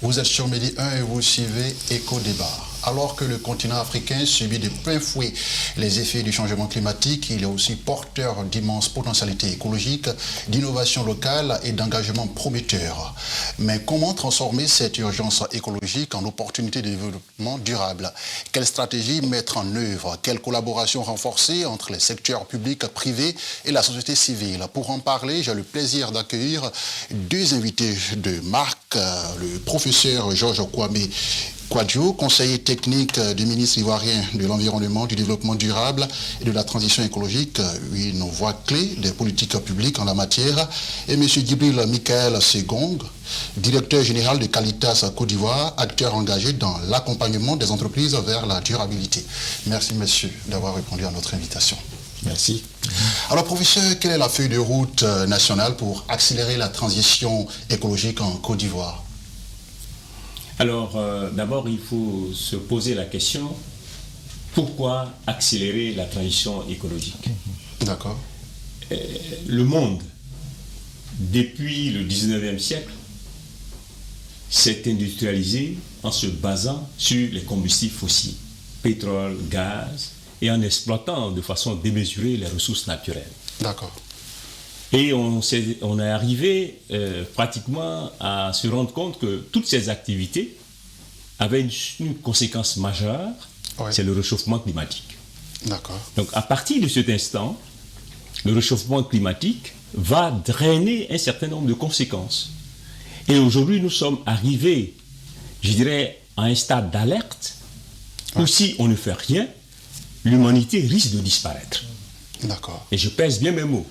Vous êtes sur Midi 1 et vous suivez Éco-Débat. Alors que le continent africain subit de plein fouet les effets du changement climatique, il est aussi porteur d'immenses potentialités écologiques, d'innovation locale et d'engagement prometteur. Mais comment transformer cette urgence écologique en opportunité de développement durable? Quelle stratégie mettre en œuvre? Quelle collaboration renforcer entre les secteurs publics, privés et la société civile? Pour en parler, j'ai le plaisir d'accueillir deux invités de marque, le professeur Georges Kwame Kwadjo, conseiller technique du ministre ivoirien de l'Environnement, du Développement durable et de la transition écologique, une voix clé des politiques publiques en la matière, et M. Djibril Michael Segong, directeur général de Qualitas Côte d'Ivoire, acteur engagé dans l'accompagnement des entreprises vers la durabilité. Merci, monsieur, d'avoir répondu à notre invitation. Merci. Alors, professeur, quelle est la feuille de route nationale pour accélérer la transition écologique en Côte d'Ivoire? Alors, d'abord, il faut se poser la question, pourquoi accélérer la transition écologique? D'accord. Le monde, depuis le 19e siècle, s'est industrialisé en se basant sur les combustibles fossiles, pétrole, gaz, et en exploitant de façon démesurée les ressources naturelles. D'accord. Et on est arrivé pratiquement à se rendre compte que toutes ces activités avaient une conséquence majeure, oui. C'est le réchauffement climatique. D'accord. Donc à partir de cet instant, le réchauffement climatique va drainer un certain nombre de conséquences. Et aujourd'hui, nous sommes arrivés, je dirais, à un stade d'alerte où si on ne fait rien, l'humanité risque de disparaître. D'accord. Et je pèse bien mes mots.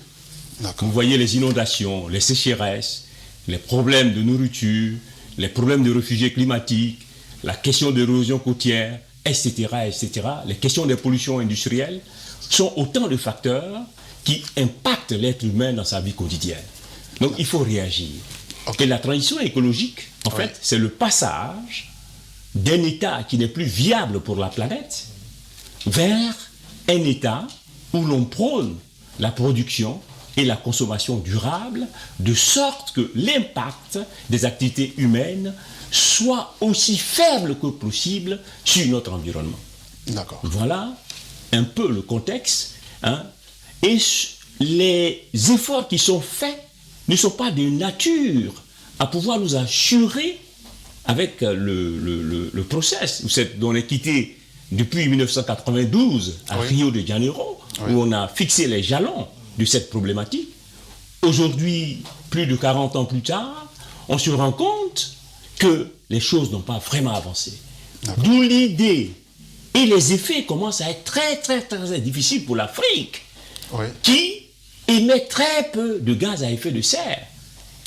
Vous voyez les inondations, les sécheresses, les problèmes de nourriture, les problèmes de réfugiés climatiques, la question de l'érosion côtière, etc., etc. Les questions des pollutions industrielles sont autant de facteurs qui impactent l'être humain dans sa vie quotidienne. Donc il faut réagir. Et la transition écologique, en fait, c'est le passage d'un état qui n'est plus viable pour la planète vers un état où l'on prône la production et la consommation durable, de sorte que l'impact des activités humaines soit aussi faible que possible sur notre environnement. D'accord. Voilà un peu le contexte. Et les efforts qui sont faits ne sont pas de nature à pouvoir nous assurer avec le process, dont on est quitté depuis 1992 à Rio de Janeiro, où on a fixé les jalons de cette problématique. Aujourd'hui, plus de 40 ans plus tard, on se rend compte que les choses n'ont pas vraiment avancé. D'où l'idée, et les effets commencent à être très, très, très difficiles pour l'Afrique, qui émet très peu de gaz à effet de serre.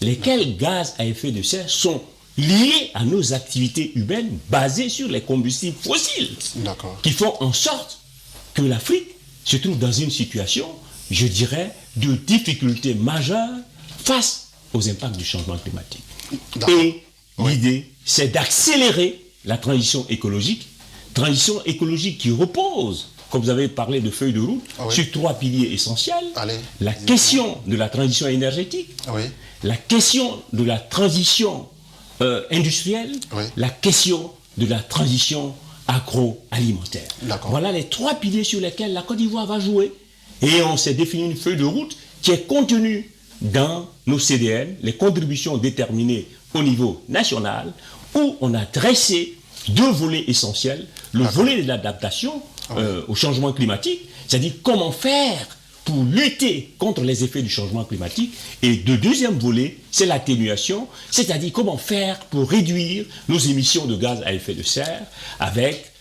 Lesquels gaz à effet de serre sont liés à nos activités humaines basées sur les combustibles fossiles, qui font en sorte que l'Afrique se trouve dans une situation, je dirais, de difficultés majeures face aux impacts du changement climatique. Et l'idée, c'est d'accélérer la transition écologique qui repose, comme vous avez parlé de feuille de route, sur trois piliers essentiels. La question de la transition énergétique, la question de la transition industrielle, la question de la transition agroalimentaire. Voilà les trois piliers sur lesquels la Côte d'Ivoire va jouer. Et on s'est défini une feuille de route qui est contenue dans nos CDN, les contributions déterminées au niveau national, où on a dressé deux volets essentiels. Le volet de l'adaptation au changement climatique, c'est-à-dire comment faire pour lutter contre les effets du changement climatique. Et le deuxième volet, c'est l'atténuation, c'est-à-dire comment faire pour réduire nos émissions de gaz à effet de serre avec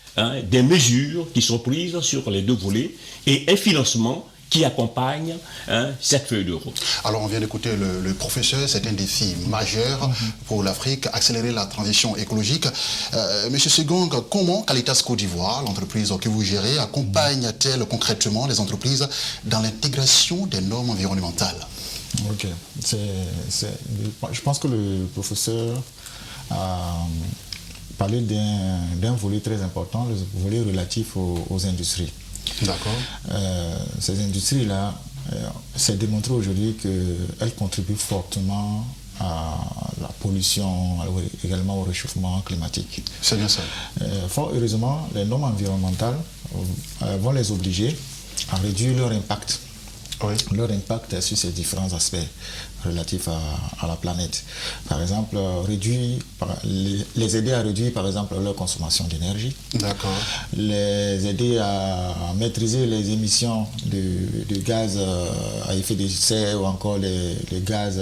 des mesures qui sont prises sur les deux volets et un financement qui accompagne cette feuille de route. Alors on vient d'écouter le professeur, c'est un défi majeur pour l'Afrique, accélérer la transition écologique. Monsieur Segong, comment Qualitas Côte d'Ivoire, l'entreprise que vous gérez, accompagne-t-elle concrètement les entreprises dans l'intégration des normes environnementales? Ok, je pense que le professeur a parlé d'un volet très important, le volet relatif aux industries. D'accord. Ces industries-là, c'est démontré aujourd'hui qu'elles contribuent fortement à la pollution, également au réchauffement climatique. C'est bien ça. Fort heureusement, les normes environnementales vont les obliger à réduire leur impact. Oui. Leur impact sur ces différents aspects relatifs à la planète. Par exemple, les aider à réduire par exemple leur consommation d'énergie. D'accord. Les aider à maîtriser les émissions de gaz à effet de serre ou encore les gaz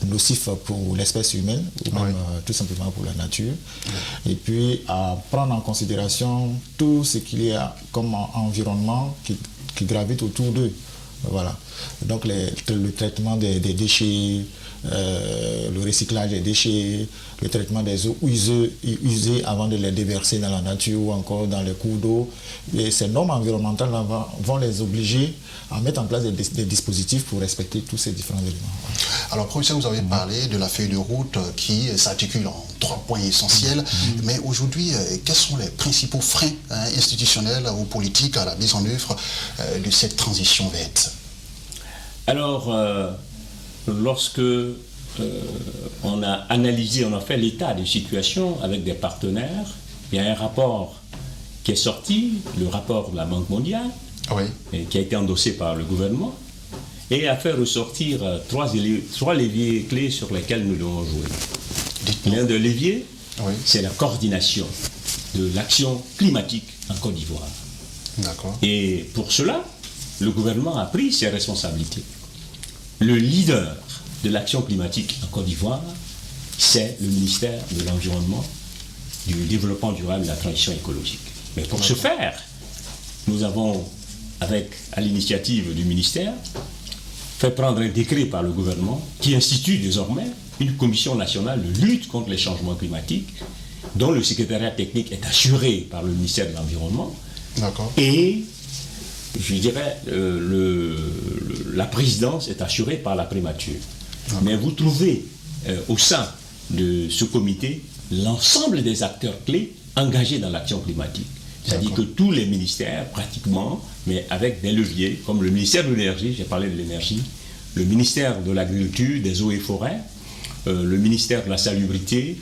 nocifs pour l'espèce humaine ou même tout simplement pour la nature. Oui. Et puis à prendre en considération tout ce qu'il y a comme environnement qui gravite autour d'eux. Voilà. Donc le traitement des déchets, le recyclage des déchets, le traitement des eaux usées avant de les déverser dans la nature ou encore dans les cours d'eau. Et ces normes environnementales vont les obliger à mettre en place des dispositifs pour respecter tous ces différents éléments. Alors, professeur, vous avez parlé de la feuille de route qui s'articule en 3 points essentiels. Mais aujourd'hui, quels sont les principaux freins institutionnels ou politiques à la mise en œuvre de cette transition verte? Alors, lorsque on a analysé, on a fait l'état des situations avec des partenaires, il y a un rapport qui est sorti, le rapport de la Banque mondiale, qui a été endossé par le gouvernement, et a fait ressortir 3 leviers clés sur lesquels nous devons jouer. L'un des leviers, c'est la coordination de l'action climatique en Côte d'Ivoire. D'accord. Et pour cela, le gouvernement a pris ses responsabilités. Le leader de l'action climatique en Côte d'Ivoire, c'est le ministère de l'Environnement, du Développement durable et de la Transition écologique. Mais pour ce faire, nous avons, à l'initiative du ministère, fait prendre un décret par le gouvernement qui institue désormais une commission nationale de lutte contre les changements climatiques, dont le secrétariat technique est assuré par le ministère de l'Environnement. D'accord. Et je dirais, la présidence est assurée par la primature. Mais vous trouvez au sein de ce comité l'ensemble des acteurs clés engagés dans l'action climatique. C'est-à-dire que tous les ministères, pratiquement, mais avec des leviers, comme le ministère de l'énergie, j'ai parlé de l'énergie, le ministère de l'agriculture, des eaux et forêts, le ministère de la salubrité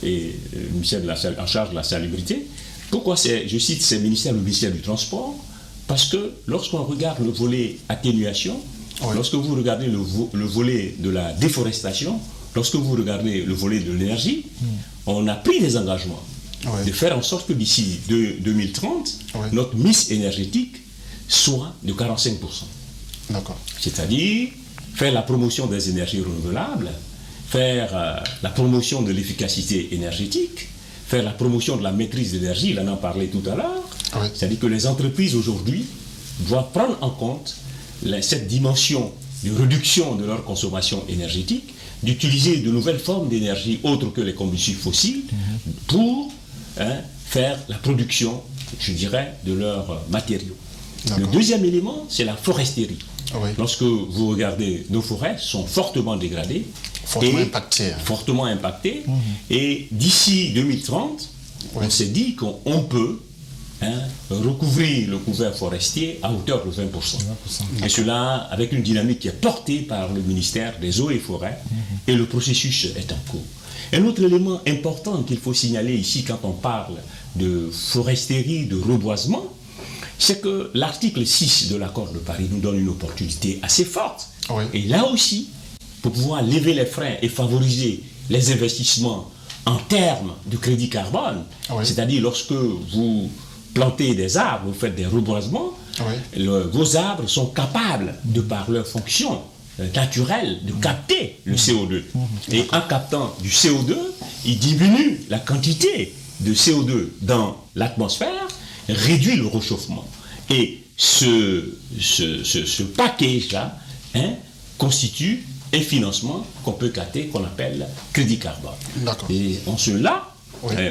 et le ministère en charge de la salubrité. Pourquoi je cite ces ministères, le ministère du transport? Parce que lorsqu'on regarde le volet atténuation, lorsque vous regardez le volet de la déforestation, lorsque vous regardez le volet de l'énergie, on a pris des engagements de faire en sorte que d'ici 2030, notre mix énergétique soit de 45%. D'accord. C'est-à-dire faire la promotion des énergies renouvelables, faire la promotion de l'efficacité énergétique, faire la promotion de la maîtrise de l'énergie, il en a parlé tout à l'heure. C'est-à-dire que les entreprises aujourd'hui doivent prendre en compte cette dimension de réduction de leur consommation énergétique, d'utiliser de nouvelles formes d'énergie autres que les combustibles fossiles pour faire la production, je dirais, de leurs matériaux. Le deuxième élément, c'est la foresterie. Lorsque vous regardez, nos forêts sont fortement dégradées, fortement impactées, et d'ici 2030, on s'est dit qu'on peut recouvrir le couvert forestier à hauteur de 20%. Et cela avec une dynamique qui est portée par le ministère des Eaux et Forêts, et le processus est en cours. Un autre élément important qu'il faut signaler ici quand on parle de foresterie, de reboisement, c'est que l'article 6 de l'accord de Paris nous donne une opportunité assez forte. Et là aussi, pour pouvoir lever les freins et favoriser les investissements en termes de crédit carbone, c'est-à-dire lorsque vous plantez des arbres, vous faites des reboisements, vos arbres sont capables, de par leur fonction naturelle, de capter le CO2. Et en captant du CO2, ils diminuent la quantité de CO2 dans l'atmosphère, réduit le réchauffement. Et ce package-là constitue un financement qu'on peut capter, qu'on appelle crédit carbone. Et en cela,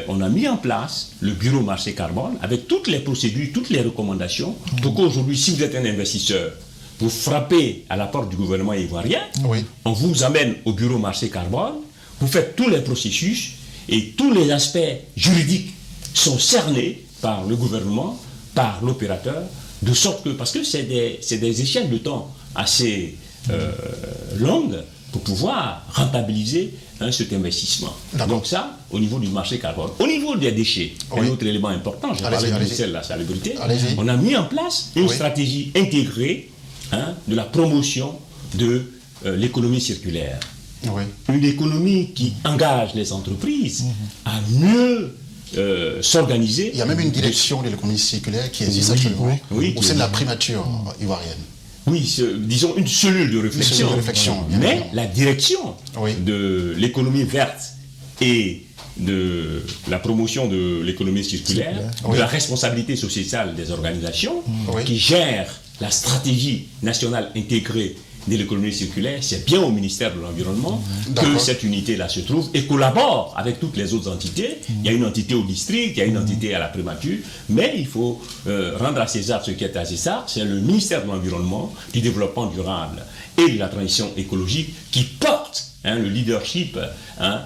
on a mis en place le bureau marché carbone avec toutes les procédures, toutes les recommandations, pour qu'aujourd'hui, si vous êtes un investisseur, vous frappez à la porte du gouvernement ivoirien, on vous amène au bureau marché carbone, vous faites tous les processus et tous les aspects juridiques sont cernés par le gouvernement, par l'opérateur, de sorte que, parce que c'est des échelles de temps assez longues, pour pouvoir rentabiliser cet investissement. Donc ça, au niveau du marché carbone. Au niveau des déchets, un autre élément important, j'ai parlé du ministère de la salubrité, on a mis en place une stratégie intégrée de la promotion de l'économie circulaire. Une économie qui engage les entreprises à mieux s'organiser. Il y a même une direction de l'économie circulaire qui existe actuellement au sein de la primature ivoirienne. Oui, disons une cellule de réflexion. Mais la direction de l'économie verte et de la promotion de l'économie circulaire, de la responsabilité sociétale des organisations qui gèrent la stratégie nationale intégrée de l'économie circulaire, c'est bien au ministère de l'Environnement que cette unité-là se trouve et collabore avec toutes les autres entités. Il y a une entité au district, il y a une entité à la primature, mais il faut rendre à César ce qui est à César. C'est le ministère de l'Environnement, du Développement durable et de la transition écologique qui porte le leadership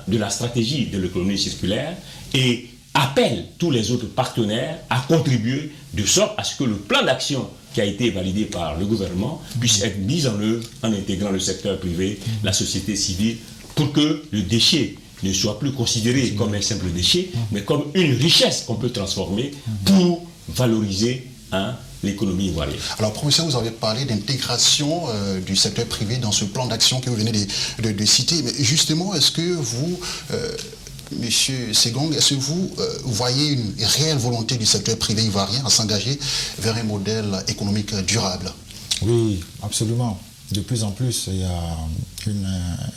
de la stratégie de l'économie circulaire et appelle tous les autres partenaires à contribuer de sorte à ce que le plan d'action qui a été validé par le gouvernement puisse être mis en œuvre en intégrant le secteur privé, la société civile, pour que le déchet ne soit plus considéré comme un simple déchet, mais comme une richesse qu'on peut transformer pour valoriser l'économie ivoirienne. Alors, professeur, vous avez parlé d'intégration du secteur privé dans ce plan d'action que vous venez de citer, mais justement, est-ce que vous... Monsieur Segong, est-ce que vous voyez une réelle volonté du secteur privé ivoirien à s'engager vers un modèle économique durable? Oui, absolument. De plus en plus, il y a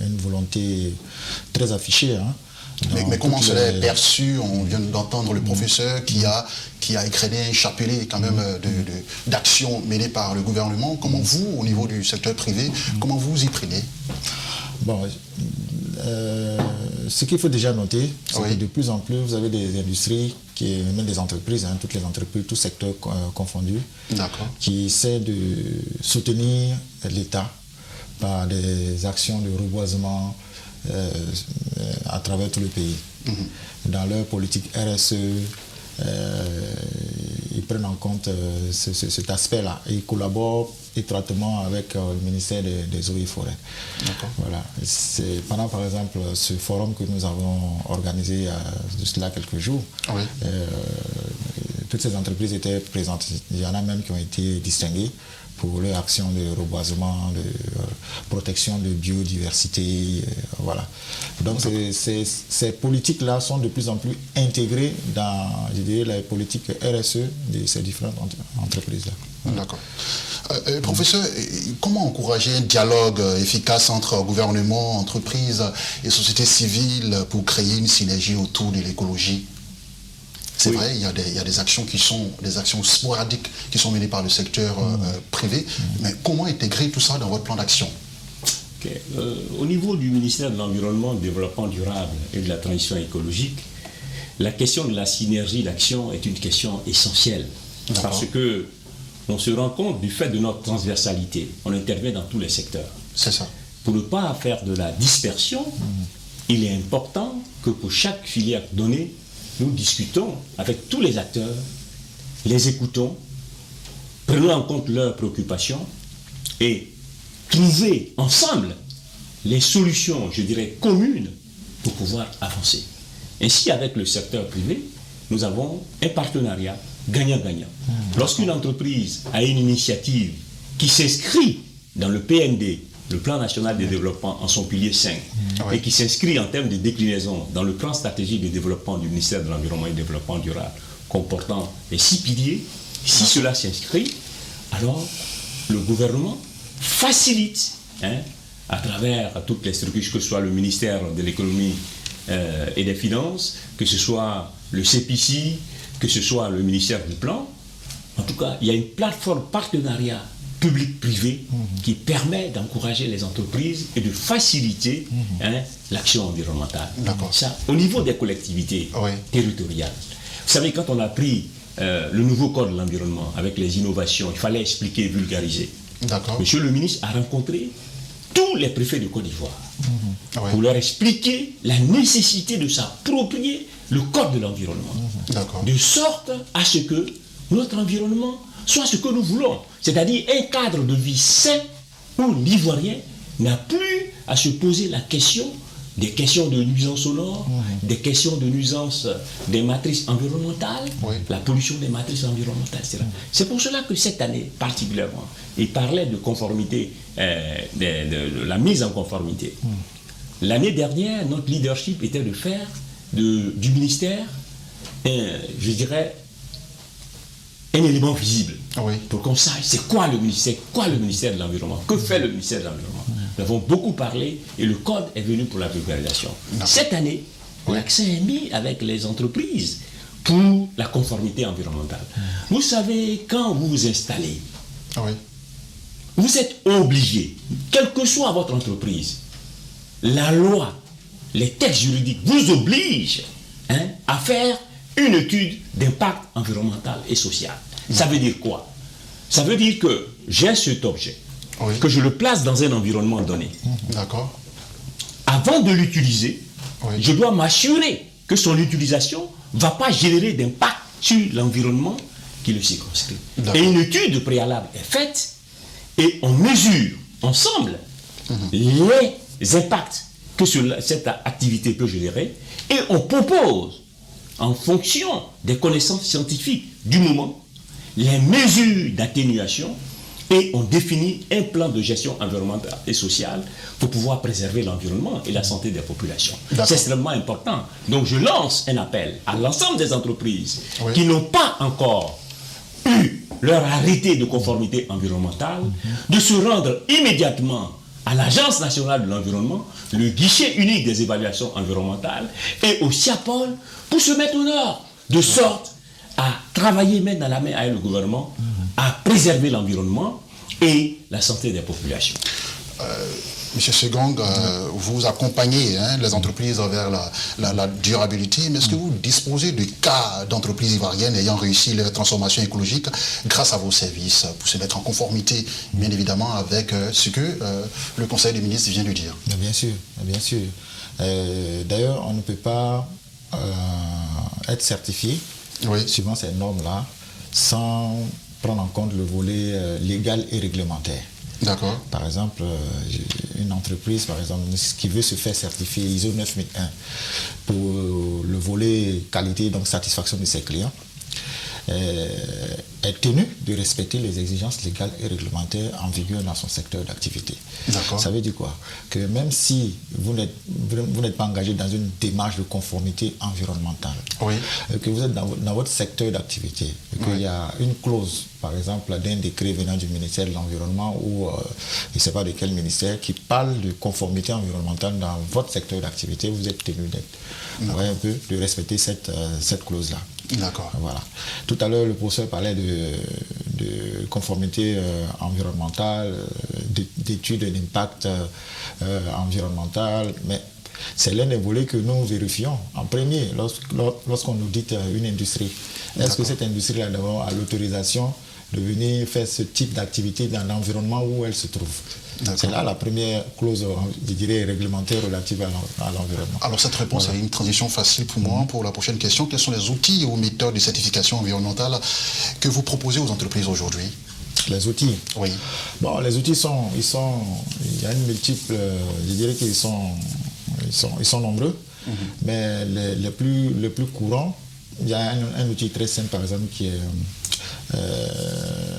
une volonté très affichée. Mais comment cela est perçu? On vient d'entendre le professeur qui a écréné un chapelet quand même d'actions menées par le gouvernement. Comment vous, au niveau du secteur privé, comment vous y prenez? Bon, ce qu'il faut déjà noter, c'est que de plus en plus, vous avez des industries, même des entreprises, toutes les entreprises, tous secteurs confondus, qui essaient de soutenir l'État par des actions de reboisement à travers tout le pays. Dans leur politique RSE, ils prennent en compte cet aspect-là et ils collaborent étroitement avec le ministère des Eaux et Forêts. Voilà. Pendant par exemple ce forum que nous avons organisé de cela quelques jours, toutes ces entreprises étaient présentes. Il y en a même qui ont été distinguées pour leur action de reboisement, de protection de biodiversité. Voilà. Donc ces politiques-là sont de plus en plus intégrées dans, je dirais, la politique RSE de ces différentes entreprises-là. D'accord. Professeur, comment encourager un dialogue efficace entre gouvernement, entreprises et société civile pour créer une synergie autour de l'écologie? C'est vrai, il y a des actions qui sont des actions sporadiques qui sont menées par le secteur privé, mais comment intégrer tout ça dans votre plan d'action? Au niveau du ministère de l'Environnement, du Développement durable et de la transition écologique, la question de la synergie d'action est une question essentielle. Parce que on se rend compte du fait de notre transversalité. On intervient dans tous les secteurs. C'est ça. Pour ne pas faire de la dispersion, il est important que pour chaque filière donnée, nous discutons avec tous les acteurs, les écoutons, prenons en compte leurs préoccupations et trouver ensemble les solutions, je dirais, communes pour pouvoir avancer. Ainsi, avec le secteur privé, nous avons un partenariat gagnant-gagnant. Lorsqu'une entreprise a une initiative qui s'inscrit dans le PND, le plan national de développement en son pilier 5, et qui s'inscrit en termes de déclinaison dans le plan stratégique de développement du ministère de l'Environnement et du Développement durable, comportant les 6 piliers, si cela s'inscrit, alors le gouvernement facilite, à travers toutes les structures, que ce soit le ministère de l'économie et des finances, que ce soit le CPC, que ce soit le ministère du Plan. En tout cas, il y a une plateforme partenariat public-privé qui permet d'encourager les entreprises et de faciliter l'action environnementale. Ça, au niveau des collectivités territoriales. Vous savez, quand on a pris le nouveau code de l'environnement avec les innovations, il fallait expliquer, vulgariser. Monsieur le ministre a rencontré tous les préfets de Côte d'Ivoire pour leur expliquer la nécessité de s'approprier le code de l'environnement, de sorte à ce que notre environnement soit ce que nous voulons, c'est-à-dire un cadre de vie sain où l'Ivoirien n'a plus à se poser la question des questions de nuisance sonore, des questions de nuisance des matrices environnementales, la pollution des matrices environnementales, etc. C'est pour cela que cette année, particulièrement, il parlait de conformité, de la mise en conformité. L'année dernière, notre leadership était de faire du ministère, je dirais, un élément visible, pour qu'on sache c'est quoi le ministère de l'Environnement, que fait le ministère de l'Environnement. Nous avons beaucoup parlé et le code est venu pour la vulgarisation. Cette année, l'accent est mis avec les entreprises pour la conformité environnementale. Vous savez, quand vous vous installez, vous êtes obligé, quelle que soit votre entreprise, la loi, les textes juridiques vous obligent à faire une étude d'impact environnemental et social. Ça veut dire quoi? Ça veut dire que j'ai cet objet, que je le place dans un environnement donné. D'accord. Avant de l'utiliser, je dois m'assurer que son utilisation ne va pas générer d'impact sur l'environnement qui le circonscrit. Et une étude préalable est faite et on mesure ensemble les impacts que cette activité peut générer et on propose, en fonction des connaissances scientifiques du moment, les mesures d'atténuation et on définit un plan de gestion environnementale et sociale pour pouvoir préserver l'environnement et la santé des populations. C'est extrêmement important. Donc je lance un appel à l'ensemble des entreprises qui n'ont pas encore eu leur arrêté de conformité environnementale de se rendre immédiatement à l'Agence nationale de l'environnement, le guichet unique des évaluations environnementales et au CIAPOL pour se mettre au nord, de sorte à travailler main dans la main avec le gouvernement, à préserver l'environnement et la santé des populations. Monsieur Segong, vous accompagnez les entreprises vers la durabilité, mais est-ce que vous disposez de cas d'entreprises ivoiriennes ayant réussi leur transformation écologique grâce à vos services pour se mettre en conformité, bien évidemment, avec ce que le Conseil des ministres vient de dire? Bien sûr, bien sûr. D'ailleurs, on ne peut pas être certifié suivant ces normes-là sans prendre en compte le volet légal et réglementaire. D'accord. Par exemple, une entreprise, par exemple, qui veut se faire certifier ISO 9001 pour le volet qualité, donc satisfaction de ses clients, est tenue de respecter les exigences légales et réglementaires en vigueur dans son secteur d'activité. Ça veut dire quoi? Que même si vous n'êtes pas engagé dans une démarche de conformité environnementale, que vous êtes dans votre secteur d'activité, qu'il y a une clause, par exemple, d'un décret venant du ministère de l'Environnement ou je ne sais pas de quel ministère, qui parle de conformité environnementale dans votre secteur d'activité, vous êtes tenu un peu de respecter cette clause-là. D'accord. Voilà. Tout à l'heure, le professeur parlait de conformité environnementale, d'études d'impact environnemental, mais c'est l'un des volets que nous vérifions en premier lorsqu'on audite une industrie. Est-ce que cette industrie a d'abord l'autorisation de venir faire ce type d'activité dans l'environnement où elle se trouve? C'est là la première clause, je dirais, réglementaire relative à l'environnement. Alors cette réponse est une transition facile pour moi. Pour la prochaine question, quels sont les outils ou méthodes de certification environnementale que vous proposez aux entreprises aujourd'hui? Les outils? Oui. Bon, les outils il y a une multiple, je dirais qu'ils sont nombreux, mais les plus courants, il y a un outil très simple, par exemple, qui est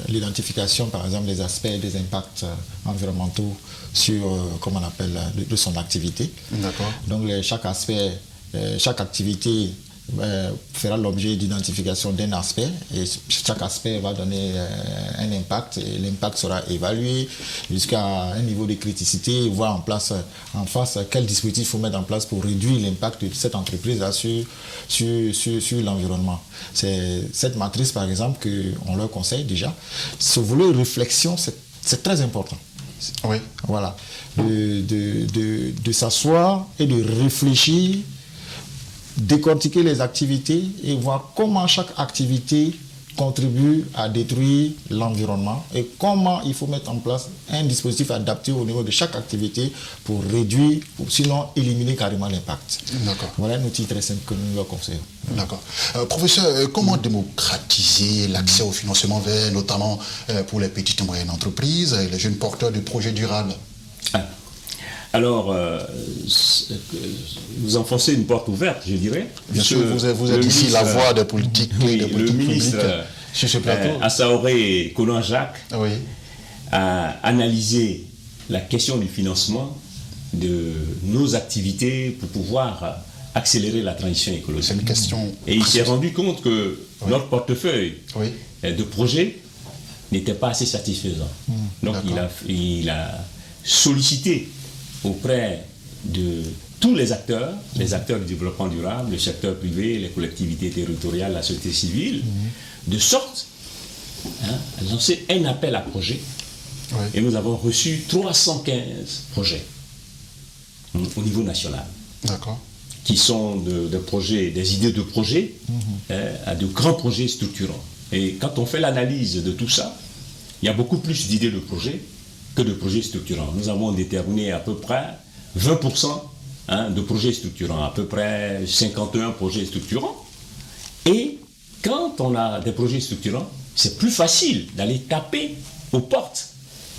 l'identification, par exemple, des aspects, des impacts environnementaux sur, comment on appelle, de son activité. D'accord. Donc, chaque activité fera l'objet d'identification d'un aspect et chaque aspect va donner un impact et l'impact sera évalué jusqu'à un niveau de criticité et voir en face quel dispositif il faut mettre en place pour réduire l'impact de cette entreprise sur l'environnement. C'est cette matrice par exemple qu'on leur conseille déjà. Ce volet réflexion, c'est très important. Oui. Voilà. De s'asseoir et de réfléchir, décortiquer les activités et voir comment chaque activité contribue à détruire l'environnement et comment il faut mettre en place un dispositif adapté au niveau de chaque activité pour réduire ou sinon éliminer carrément l'impact. D'accord. Voilà un outil très simple que nous leur conseillons. D'accord. Professeur, comment démocratiser l'accès au financement vert, notamment pour les petites et moyennes entreprises et les jeunes porteurs de projets durables? Alors, vous enfoncez une porte ouverte, je dirais. Bien sûr, vous êtes ici la voix des politiques, oui, des politiques le ministre publiques sur ce plateau. Assaoré Collin-Jacques Oui. a analysé la question du financement de nos activités pour pouvoir accélérer la transition écologique. C'est une question. Et il s'est rendu compte que notre portefeuille Oui. de projets n'était pas assez satisfaisant. Donc il a sollicité auprès de tous les acteurs du développement durable, le secteur privé, les collectivités territoriales, la société civile, de sorte à lancer un appel à projets. Oui. Et nous avons reçu 315 projets au niveau national. D'accord. Qui sont des projets, des idées de projets, à de grands projets structurants. Et quand on fait l'analyse de tout ça, il y a beaucoup plus d'idées de projets que de projets structurants. Nous avons déterminé à peu près 20% de projets structurants, à peu près 51 projets structurants. Et quand on a des projets structurants, c'est plus facile d'aller taper aux portes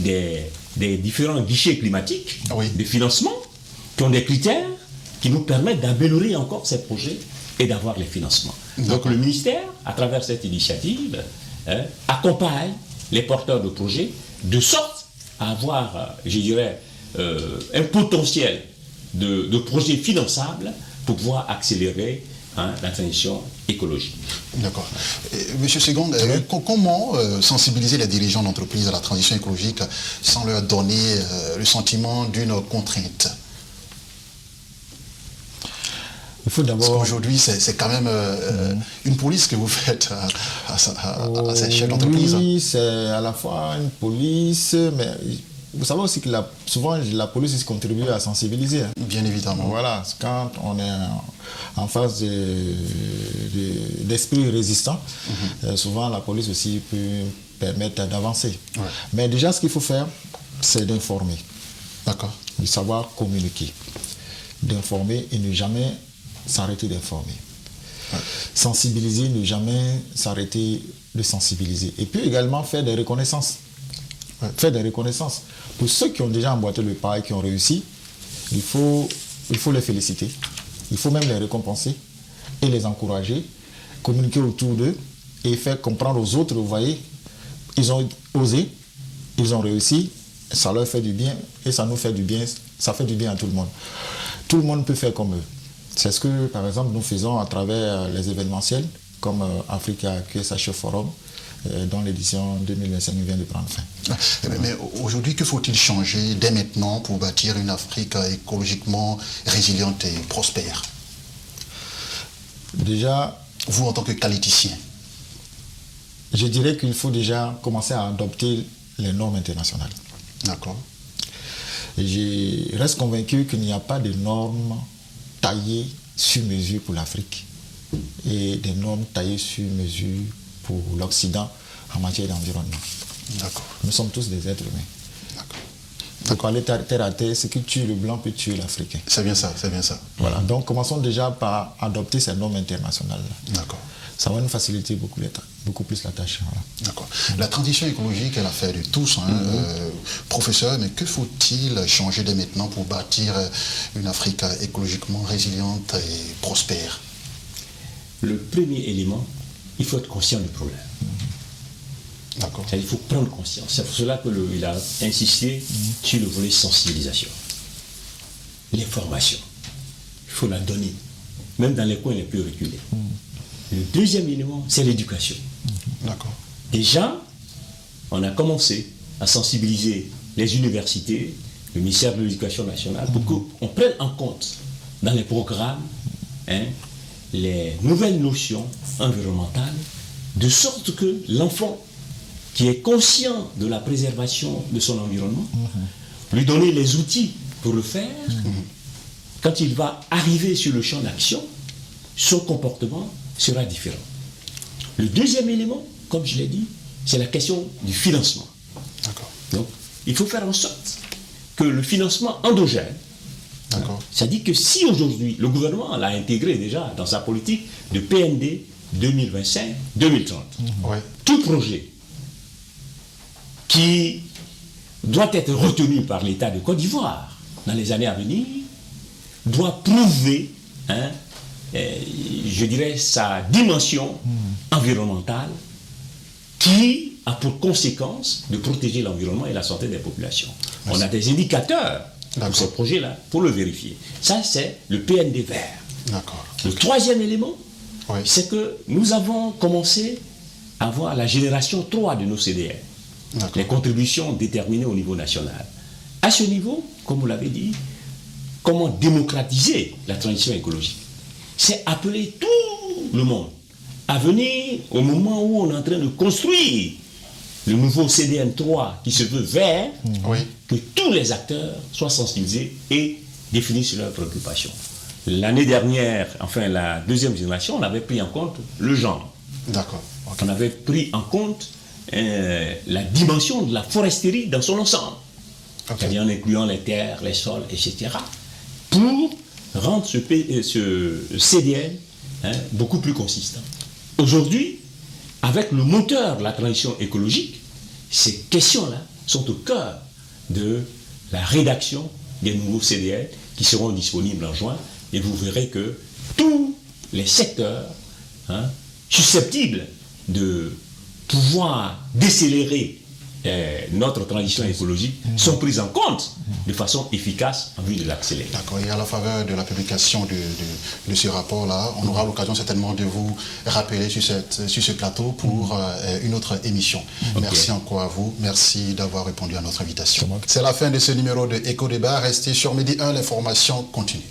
des différents guichets climatiques de financement qui ont des critères qui nous permettent d'améliorer encore ces projets et d'avoir les financements. Donc le ministère, à travers cette initiative, accompagne les porteurs de projets de sorte à avoir, je dirais, un potentiel de projets finançables pour pouvoir accélérer la transition écologique. D'accord. Monsieur Segond, comment sensibiliser les dirigeants d'entreprise à la transition écologique sans leur donner le sentiment d'une contrainte ? Il faut d'abord... Aujourd'hui, c'est quand même une police que vous faites à ces chefs d'entreprise. Oui, c'est à la fois une police, mais vous savez aussi que souvent la police contribue à sensibiliser. Bien évidemment. Voilà, quand on est en phase d'esprit résistant, souvent la police aussi peut permettre d'avancer. Ouais. Mais déjà, ce qu'il faut faire, c'est d'informer. D'accord. De savoir communiquer. D'informer et ne jamais s'arrêter d'informer. Ouais. Sensibiliser, ne jamais s'arrêter de sensibiliser. Et puis également faire des reconnaissances. Ouais. Faire des reconnaissances. Pour ceux qui ont déjà emboîté le pas et qui ont réussi, il faut les féliciter. Il faut même les récompenser et les encourager, communiquer autour d'eux et faire comprendre aux autres, vous voyez, ils ont osé, ils ont réussi, ça leur fait du bien et ça nous fait du bien, ça fait du bien à tout le monde. Tout le monde peut faire comme eux. C'est ce que, par exemple, nous faisons à travers les événementiels, comme Africa QSH Forum, dont l'édition 2025 vient de prendre fin. Mais aujourd'hui, que faut-il changer dès maintenant pour bâtir une Afrique écologiquement résiliente et prospère? Déjà, vous en tant que qualiticien, je dirais qu'il faut déjà commencer à adopter les normes internationales. D'accord. Je reste convaincu qu'il n'y a pas de normes taillées sur mesure pour l'Afrique et des normes taillées sur mesure pour l'Occident en matière d'environnement. D'accord. Nous sommes tous des êtres humains. D'accord. Donc, parler terre à terre, ce qui tue le blanc peut tuer l'Africain. C'est bien ça, c'est bien ça. Voilà, donc commençons déjà par adopter ces normes internationales-là. D'accord. Ça va nous faciliter beaucoup plus la tâche. Voilà. D'accord. La transition écologique est l'affaire de tous. Professeur, mais que faut-il changer dès maintenant pour bâtir une Afrique écologiquement résiliente et prospère? Le premier élément, il faut être conscient du problème. D'accord. Il faut prendre conscience. C'est pour cela qu'il a insisté sur le volet sensibilisation. L'information, il faut la donner, même dans les coins les plus reculés. Le deuxième élément, c'est l'éducation. D'accord. Déjà, on a commencé à sensibiliser les universités, le ministère de l'Éducation nationale, pour qu'on prenne en compte dans les programmes les nouvelles notions environnementales, de sorte que l'enfant qui est conscient de la préservation de son environnement, lui donner les outils pour le faire, quand il va arriver sur le champ d'action, son comportement sera différent. Le deuxième élément, comme je l'ai dit, c'est la question du financement. D'accord. Donc, il faut faire en sorte que le financement endogène, c'est-à-dire que si aujourd'hui, le gouvernement l'a intégré déjà dans sa politique de PND 2025-2030, tout projet qui doit être retenu par l'État de Côte d'Ivoire dans les années à venir, doit prouver, je dirais, sa dimension environnementale qui a pour conséquence de protéger l'environnement et la santé des populations. Merci. On a des indicateurs pour ce projet-là, pour le vérifier. Ça, c'est le PND vert. D'accord. Le troisième élément, c'est que nous avons commencé à voir la génération 3 de nos CDN. Les contributions déterminées au niveau national. À ce niveau, comme vous l'avez dit, comment démocratiser la transition écologique? C'est appeler tout le monde à venir au moment où on est en train de construire le nouveau CDN 3 qui se veut vert, que tous les acteurs soient sensibilisés et définissent leurs préoccupations. L'année dernière, enfin la deuxième génération, on avait pris en compte le genre. D'accord. On avait pris en compte la dimension de la foresterie dans son ensemble, c'est-à-dire en incluant les terres, les sols, etc., pour rendre ce CDN beaucoup plus consistant. Aujourd'hui, avec le moteur de la transition écologique, ces questions-là sont au cœur de la rédaction des nouveaux CDN qui seront disponibles en juin, et vous verrez que tous les secteurs susceptibles de pouvoir décélérer notre transition écologique sont prises en compte de façon efficace en vue de l'accélérer. D'accord. Et à la faveur de la publication de ce rapport-là, on aura l'occasion certainement de vous rappeler sur ce plateau pour une autre émission. Merci encore à vous. Merci d'avoir répondu à notre invitation. C'est la fin de ce numéro de Éco Débat. Restez sur Midi 1, l'information continue.